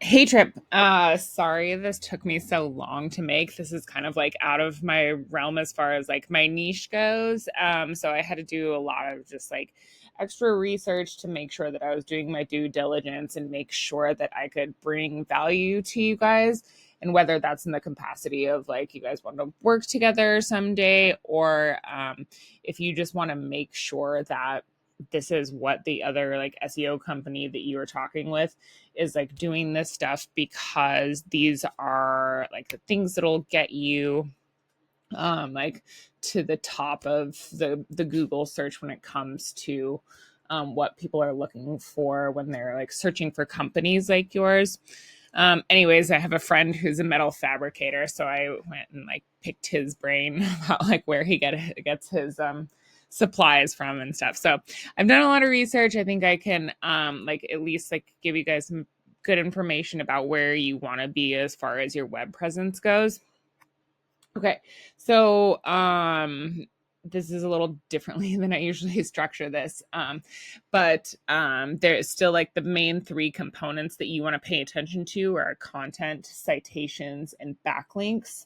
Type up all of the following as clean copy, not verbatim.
Hey Trip, sorry this took me so long to make. This is kind of like out of my realm as far as like my niche goes. So I had to do a lot of just like extra research to make sure that I was doing my due diligence and make sure that I could bring value to you guys. And whether that's in the capacity of like you guys want to work together someday, or if you just want to make sure that this is what the other like SEO company that you were talking with is like doing this stuff, because these are like the things that'll get you like to the top of the Google search when it comes to what people are looking for when they're like searching for companies like yours. Anyways, I have a friend who's a metal fabricator, so I went and like picked his brain about like where he gets his supplies from and stuff. So I've done a lot of research. I think I can like at least like give you guys some good information about where you want to be as far as your web presence goes. Okay. So this is a little differently than I usually structure this. But there is still like the main three components that you want to pay attention to are content, citations, and backlinks.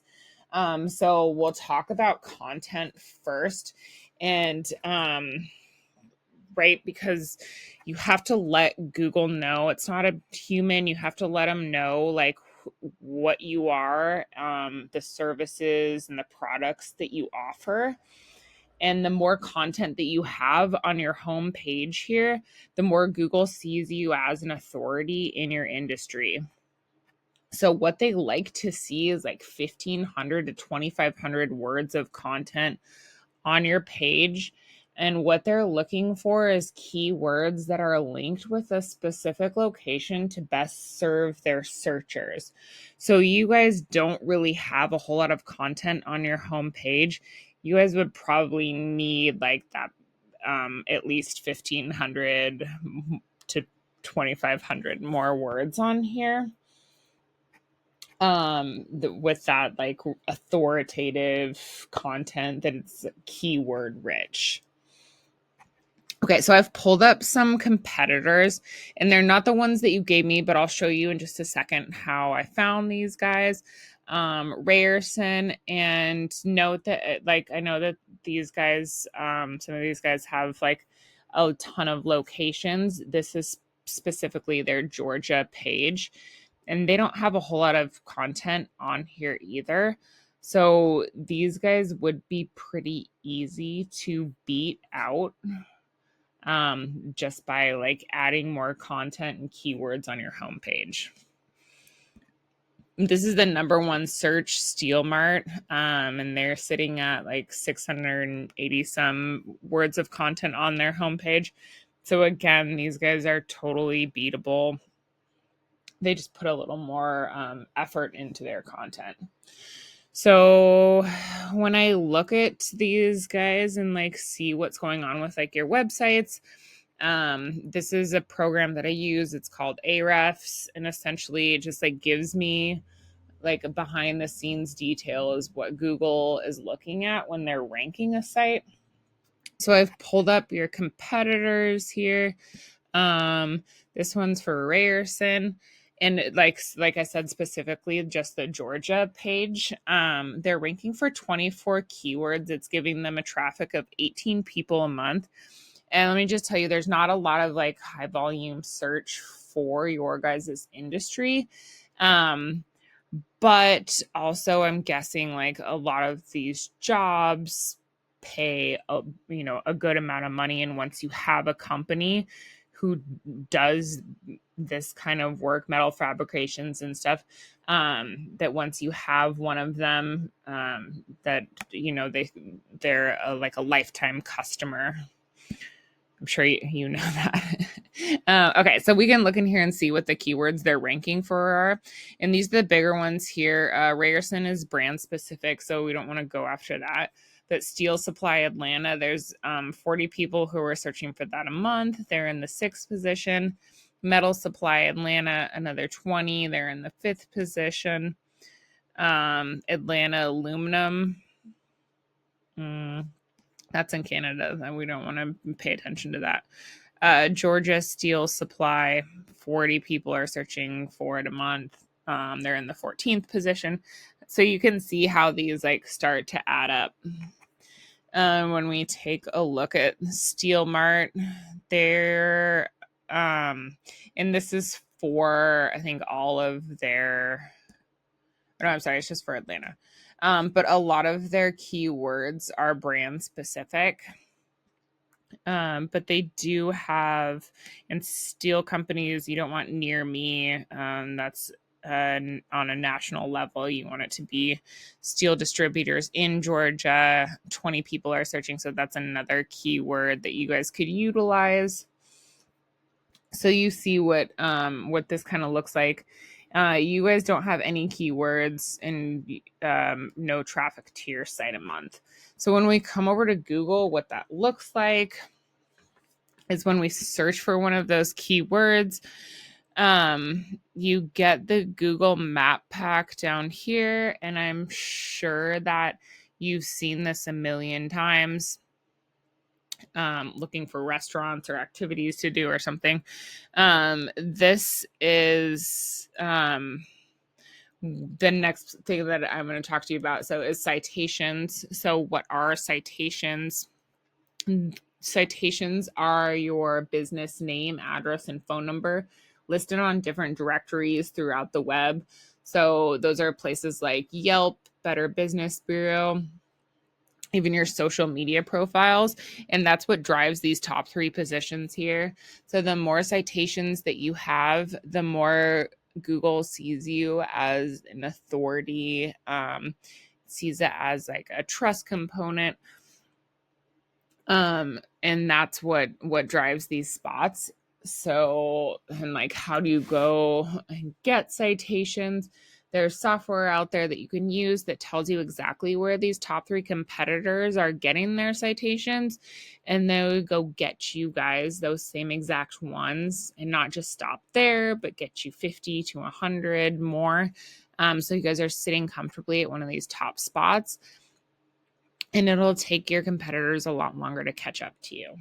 So we'll talk about content first. And right, because you have to let Google know it's not a human. You have to let them know like what you are, the services and the products that you offer. And the more content that you have on your home page here, the more Google sees you as an authority in your industry. So what they like to see is like 1,500 to 2,500 words of content on your page. And what they're looking for is keywords that are linked with a specific location to best serve their searchers. So you guys don't really have a whole lot of content on your homepage. You guys would probably need like that at least 1,500 to 2,500 more words on here, with that like authoritative content that it's keyword rich. Okay, so I've pulled up some competitors, and they're not the ones that you gave me, but I'll show you in just a second how I found these guys. Rayerson, and note that like I know that these guys, some of these guys have like a ton of locations. This is specifically their Georgia page, and they don't have a whole lot of content on here either. So these guys would be pretty easy to beat out, just by like adding more content and keywords on your homepage. This is the number one search Steel Mart, and they're sitting at like 680 some words of content on their homepage. So again, these guys are totally beatable. They just put a little more effort into their content. So when I look at these guys and like see what's going on with like your websites, this is a program that I use. It's called Ahrefs, and essentially it just like gives me like a behind the scenes detail is what Google is looking at when they're ranking a site. So I've pulled up your competitors here. This one's for Rayerson. And like I said, specifically just the Georgia page, they're ranking for 24 keywords. It's giving them a traffic of 18 people a month. And let me just tell you, there's not a lot of like high volume search for your guys' industry. But also I'm guessing like a lot of these jobs pay a good amount of money. And once you have a company who does this kind of work, metal fabrications and stuff, that once you have one of them, that they're like a lifetime customer. I'm sure you know that. Okay, so we can look in here and see what the keywords they're ranking for are. And these are the bigger ones here. Rayerson is brand specific, so we don't want to go after that. But Steel Supply Atlanta, there's 40 people who are searching for that a month. They're in the 6th position. Metal Supply Atlanta, another 20. They're in the 5th position. Atlanta Aluminum. That's in Canada. We don't want to pay attention to that. Georgia Steel Supply, 40 people are searching for it a month. They're in the 14th position. So you can see how these like start to add up. When we take a look at Steel Mart, they're and this is for I think all of their no, I'm sorry, it's just for Atlanta. But a lot of their keywords are brand specific. But they do have, and steel companies you don't want near me. That's on a national level. You want it to be steel distributors in Georgia. 20 people are searching, so that's another keyword that you guys could utilize. So you see what this kind of looks like. You guys don't have any keywords and no traffic to your site a month. So when we come over to Google, what that looks like is when we search for one of those keywords, you get the Google map pack down here. And I'm sure that you've seen this a million times. Looking for restaurants or activities to do or something. This is the next thing that I'm going to talk to you about. So is citations. So what are citations? Citations are your business name, address, and phone number listed on different directories throughout the web. So those are places like Yelp, Better Business Bureau, even your social media profiles. And that's what drives these top 3 positions here. So the more citations that you have, the more Google sees you as an authority, sees it as like a trust component. And that's what drives these spots. So, and like, how do you go and get citations? There's software out there that you can use that tells you exactly where these top 3 competitors are getting their citations, and they'll go get you guys those same exact ones, and not just stop there, but get you 50 to 100 more. So you guys are sitting comfortably at one of these top spots, and it'll take your competitors a lot longer to catch up to you.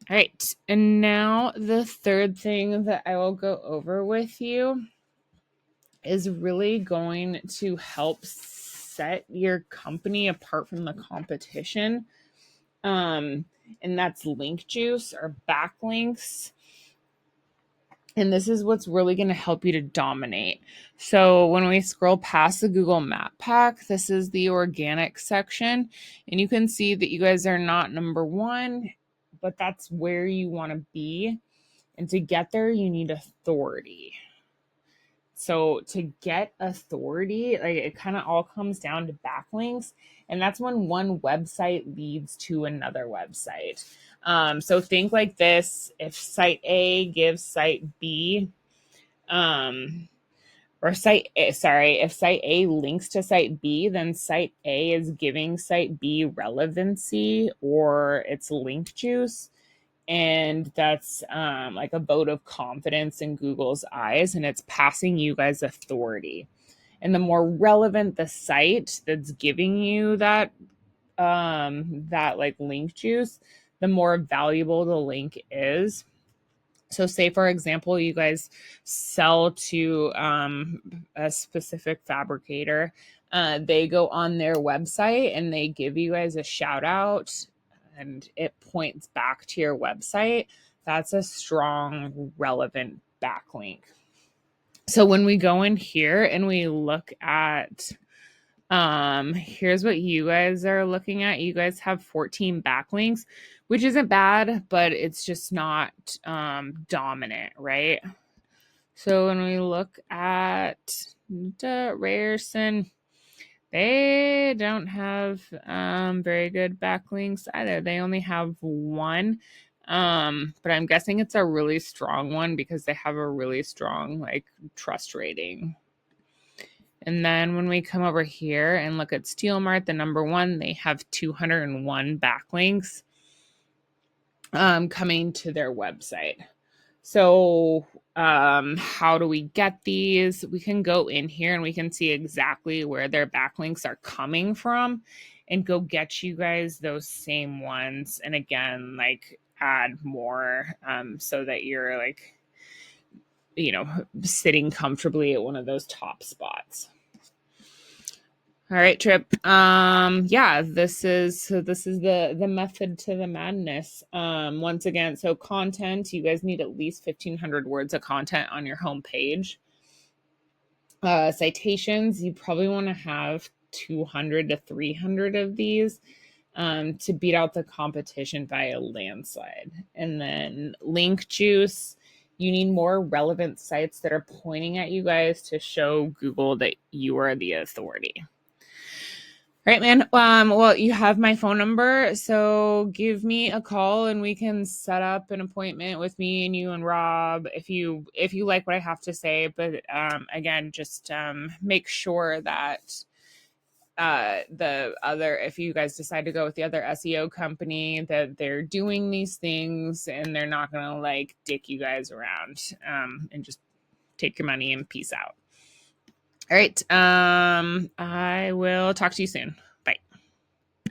All right, and now the third thing that I will go over with you is really going to help set your company apart from the competition. And that's link juice or backlinks. And this is what's really going to help you to dominate. So when we scroll past the Google Map Pack, this is the organic section. And you can see that you guys are not number 1, but that's where you want to be. And to get there, you need authority. So to get authority, like it kind of all comes down to backlinks. And that's when one website leads to another website. So think like this: if site A gives site B, if site A links to site B, then site A is giving site B relevancy or its link juice. And that's like a vote of confidence in Google's eyes, and it's passing you guys authority. And the more relevant the site that's giving you that like link juice, the more valuable the link is. So say, for example, you guys sell to a specific fabricator. They go on their website and they give you guys a shout out and it points back to your website. That's a strong, relevant backlink. So when we go in here and we look at here's what you guys are looking at. You guys have 14 backlinks, which isn't bad, but it's just not dominant, right? So when we look at Ryerson, they don't have very good backlinks either. They only have 1. But I'm guessing it's a really strong one because they have a really strong like trust rating. And then when we come over here and look at Steel Mart, the number 1, they have 201 backlinks coming to their website. So how do we get these? We can go in here and we can see exactly where their backlinks are coming from. and go get you guys those same ones. And again, like add more so that you're like, sitting comfortably at one of those top spots. All right, Trip. Yeah, this is the method to the madness. Once again, so content, you guys need at least 1,500 words of content on your homepage. Citations, you probably want to have 200 to 300 of these to beat out the competition by a landslide. And then link juice, you need more relevant sites that are pointing at you guys to show Google that you are the authority. Right, man. Well, you have my phone number, so give me a call and we can set up an appointment with me and you and Rob if you like what I have to say. But again, just make sure that if you guys decide to go with the other SEO company, that they're doing these things and they're not gonna like dick you guys around and just take your money and peace out. All right. I will talk to you soon.